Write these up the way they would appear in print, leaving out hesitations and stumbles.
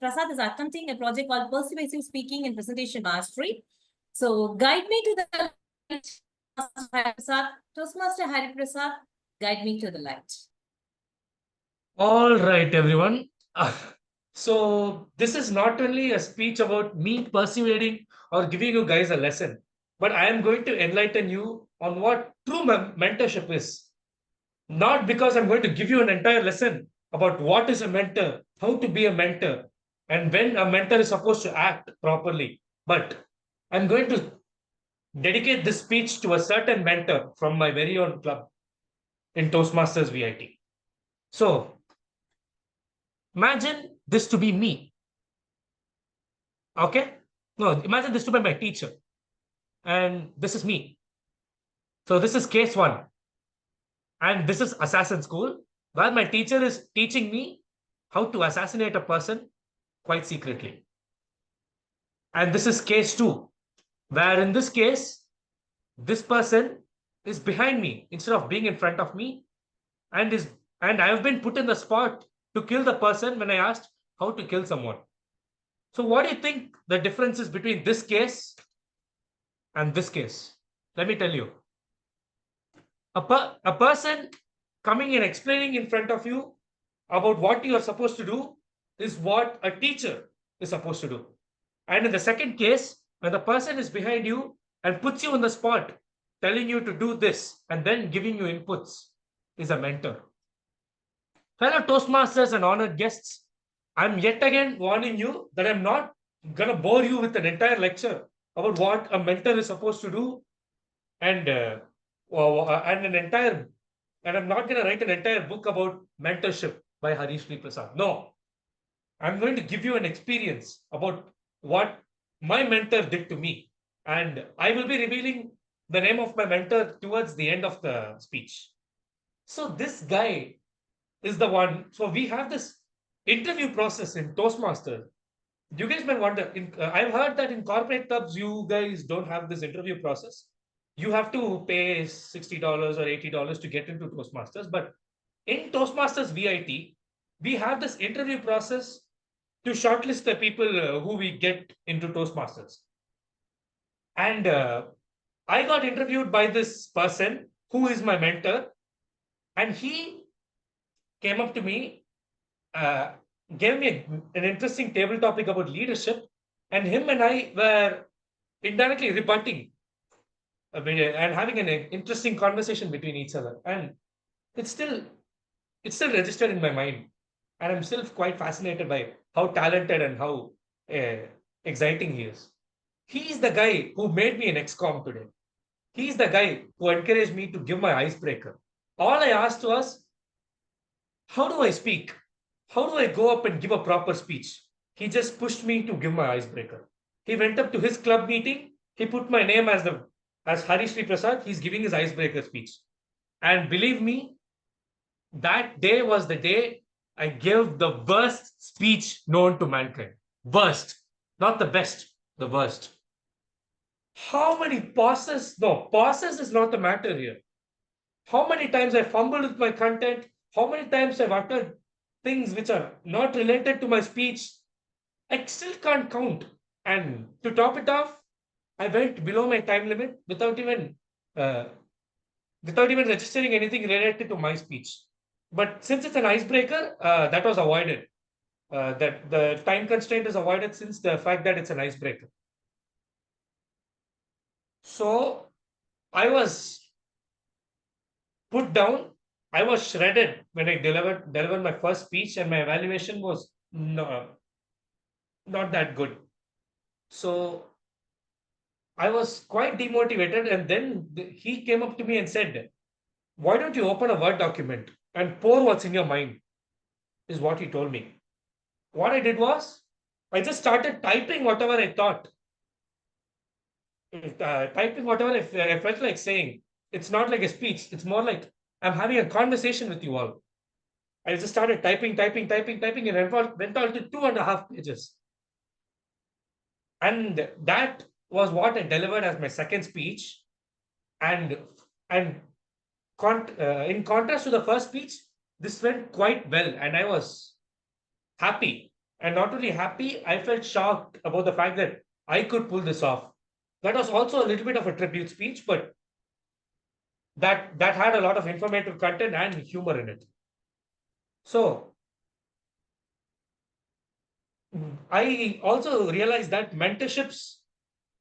Prasad is attempting a project called Persuasive Speaking and Presentation Mastery. So guide me to the light, Prasad. Toastmaster Hari Prasad, guide me to the light. All right, everyone. So this is not only a speech about me persuading or giving you guys a lesson, but I am going to enlighten you on what true mentorship is. Not because I'm going to give you an entire lesson about what is a mentor, how to be a mentor, and when a mentor is supposed to act properly, but I'm going to dedicate this speech to a certain mentor from my very own club in Toastmasters VIT. So imagine this to be me. Okay? No, imagine this to be my teacher. And this is me. So this is case one. And this is Assassin School, where my teacher is teaching me how to assassinate a person quite secretly. And this is case two, where in this case, this person is behind me instead of being in front of me, and I have been put in the spot to kill the person when I asked how to kill someone. So what do you think the difference is between this case and this case? Let me tell you. A person coming and explaining in front of you about what you are supposed to do is what a teacher is supposed to do. And in the second case, when the person is behind you and puts you on the spot, telling you to do this and then giving you inputs, is a mentor. Fellow Toastmasters and honored guests, I'm yet again warning you that I'm not going to bore you with an entire lecture about what a mentor is supposed to do and and I'm not going to write an entire book about mentorship by Harish Prasad. No, I'm going to give you an experience about what my mentor did to me, and I will be revealing the name of my mentor towards the end of the speech. So this guy is the one. So we have this interview process in Toastmasters. You guys might wonder. I've heard that in corporate clubs, you guys don't have this interview process. You have to pay $60 or $80 to get into Toastmasters. But in Toastmasters VIT, we have this interview process to shortlist the people who we get into Toastmasters. And I got interviewed by this person who is my mentor, and he came up to me, uh, gave me an interesting table topic about leadership, and him and I were indirectly rebutting and having an interesting conversation between each other. And it's still it's still registered in my mind, and I'm still quite fascinated by how talented and how exciting he is. He's the guy who made me an XCOM today. He's the guy who encouraged me to give my icebreaker. All I asked was, how do I speak? How do I go up and give a proper speech? He just pushed me to give my icebreaker. He went up to his club meeting. He put my name as Harish Prasad. He's giving his icebreaker speech. And believe me, that day was the day I gave the worst speech known to mankind. Worst. Not the best, the worst. How many pauses? No, pauses is not the matter here. How many times I fumbled with my content? How many times I've uttered things which are not related to my speech? I still can't count. And to top it off, I went below my time limit uh, without even registering anything related to my speech. But since it's an icebreaker, that was avoided. That the time constraint is avoided since the fact that it's an icebreaker. So I was put down. I was shredded when I delivered my first speech, and my evaluation was not that good. So I was quite demotivated, and then he came up to me and said, "Why don't you open a Word document and pour what's in your mind?" Is what he told me. What I did was, I just started typing whatever I thought. Typing whatever I felt like saying. It's not like a speech. It's more like I'm having a conversation with you all. I just started typing, and went on to 2.5 pages. And that was what I delivered as my second speech. And and in contrast to the first speech, this went quite well, and I was happy. And not only happy, I felt shocked about the fact that I could pull this off. That was also a little bit of a tribute speech, but that had a lot of informative content and humor in it. So I also realized that mentorships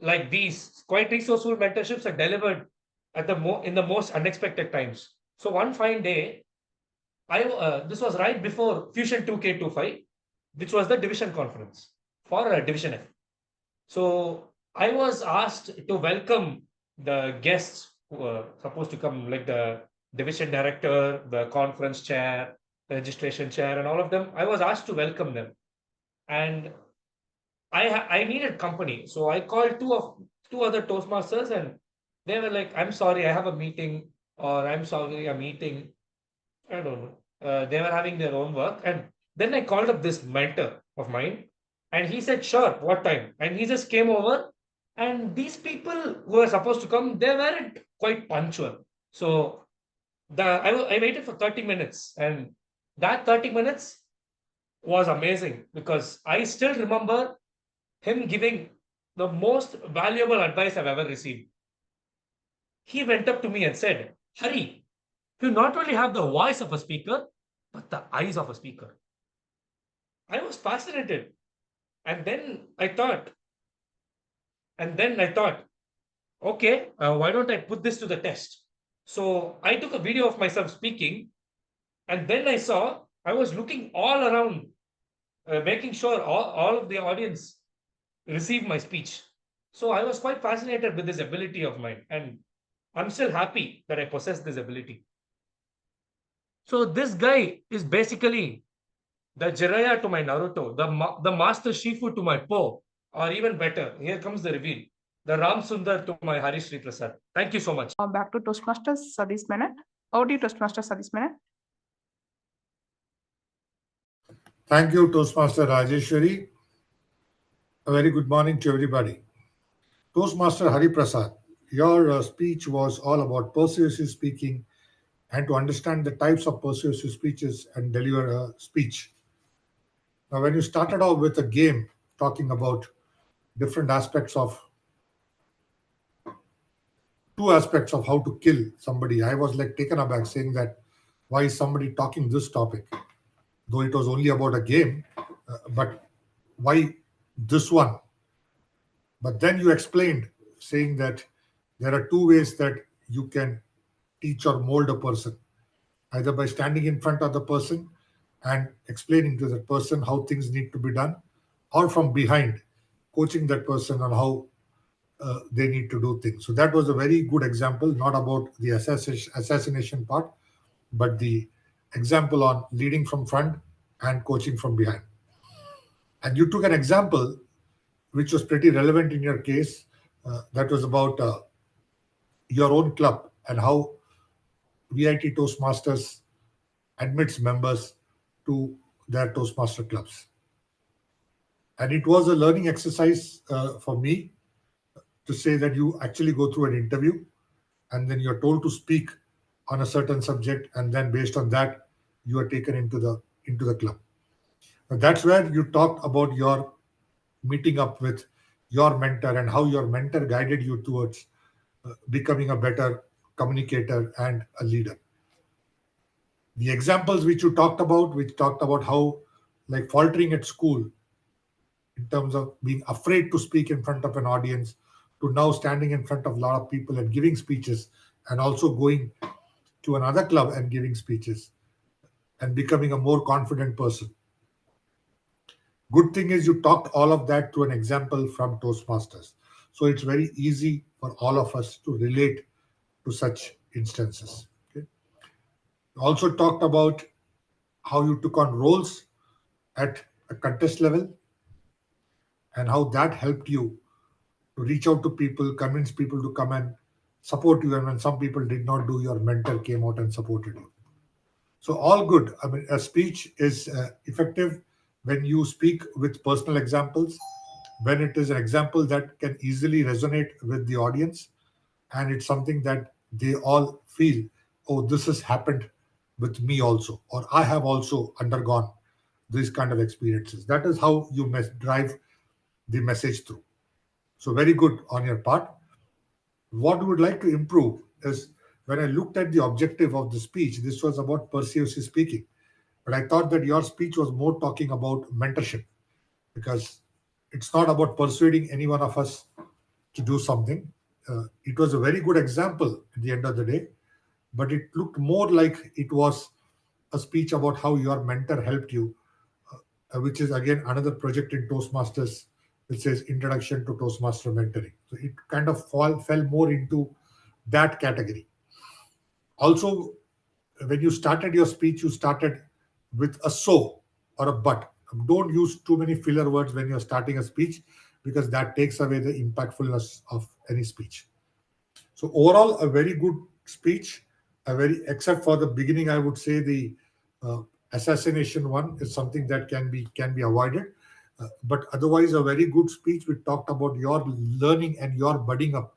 like these, quite resourceful mentorships, are delivered at in the most unexpected times. So one fine day, this was right before Fusion 2K25, which was the division conference for Division F. So I was asked to welcome the guests who were supposed to come, like the division director, the conference chair, the registration chair, and all of them. I was asked to welcome them, and I needed company, so I called two other Toastmasters, and they were like, "I'm sorry, I have a meeting," or "I'm sorry, I'm meeting." I don't know. They were having their own work, and then I called up this mentor of mine, and he said, "Sure, what time?" And he just came over, and these people who were supposed to come, they weren't quite punctual. So I waited for 30 minutes, and that 30 minutes was amazing because I still remember him giving the most valuable advice I've ever received. He went up to me and said, "Hari, you not only have the voice of a speaker, but the eyes of a speaker." I was fascinated. And then I thought, okay, why don't I put this to the test? So I took a video of myself speaking, and then I was looking all around, making sure all of the audience received my speech. So I was quite fascinated with this ability of mine, and I'm still happy that I possess this ability. So this guy is basically the Jiraiya to my Naruto, the Master Shifu to my Po, or even better, here comes the reveal, the Ram Sundar to my Hari Sri Prasad. Thank you so much. Back to Toastmasters, Satish Menon. Over to you, Toastmasters, Satish Menon. Thank you, Toastmaster Rajeshwari. A very good morning to everybody. Toastmaster Hari Prasad, your speech was all about persuasive speaking and to understand the types of persuasive speeches and deliver a speech. Now, when you started off with a game talking about different aspects of two aspects of how to kill somebody, I was like taken aback saying that why is somebody talking this topic? Though it was only about a game, but why this one? But then you explained saying that there are two ways that you can teach or mold a person, either by standing in front of the person and explaining to that person how things need to be done, or from behind, coaching that person on how they need to do things. So that was a very good example, not about the assassination part, but the example on leading from front and coaching from behind. And you took an example which was pretty relevant in your case. That was about your own club and how VIT Toastmasters admits members to their Toastmaster clubs. And it was a learning exercise for me to say that you actually go through an interview and then you're told to speak on a certain subject, and then based on that, you are taken into the club. Now, that's where you talked about your meeting up with your mentor and how your mentor guided you towards becoming a better communicator and a leader. The examples which which talked about how, like faltering at school, in terms of being afraid to speak in front of an audience, to now standing in front of a lot of people and giving speeches, and also going to another club and giving speeches and becoming a more confident person. Good thing is you talked all of that to an example from Toastmasters. So it's very easy for all of us to relate to such instances. Okay. Also talked about how you took on roles at a contest level and how that helped you to reach out to people, convince people to come and support you. And when some people did not do, your mentor came out and supported you. So all good. I mean, a speech is effective when you speak with personal examples, when it is an example that can easily resonate with the audience, and it's something that they all feel, oh, this has happened with me also, or I have also undergone these kind of experiences. That is how you drive the message through. So very good on your part. What we would like to improve is, when I looked at the objective of the speech, this was about persuasive speaking. But I thought that your speech was more talking about mentorship, because it's not about persuading any one of us to do something. It was a very good example at the end of the day, but it looked more like it was a speech about how your mentor helped you, which is again another project in Toastmasters, which says Introduction to Toastmaster Mentoring. So it kind of fell more into that category. Also, when you started your speech, you started with a so or a but. Don't use too many filler words when you're starting a speech, because that takes away the impactfulness of any speech. So overall, a very good speech. Except for the beginning, I would say the assassination one is something that can be avoided. But otherwise, a very good speech. We talked about your learning and your budding up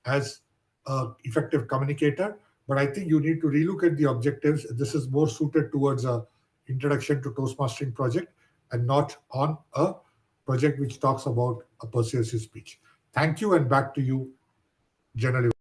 as an effective communicator. But I think you need to relook at the objectives. This is more suited towards a introduction to Toastmastering project, and not on a project which talks about a persuasive speech. Thank you, and back to you, General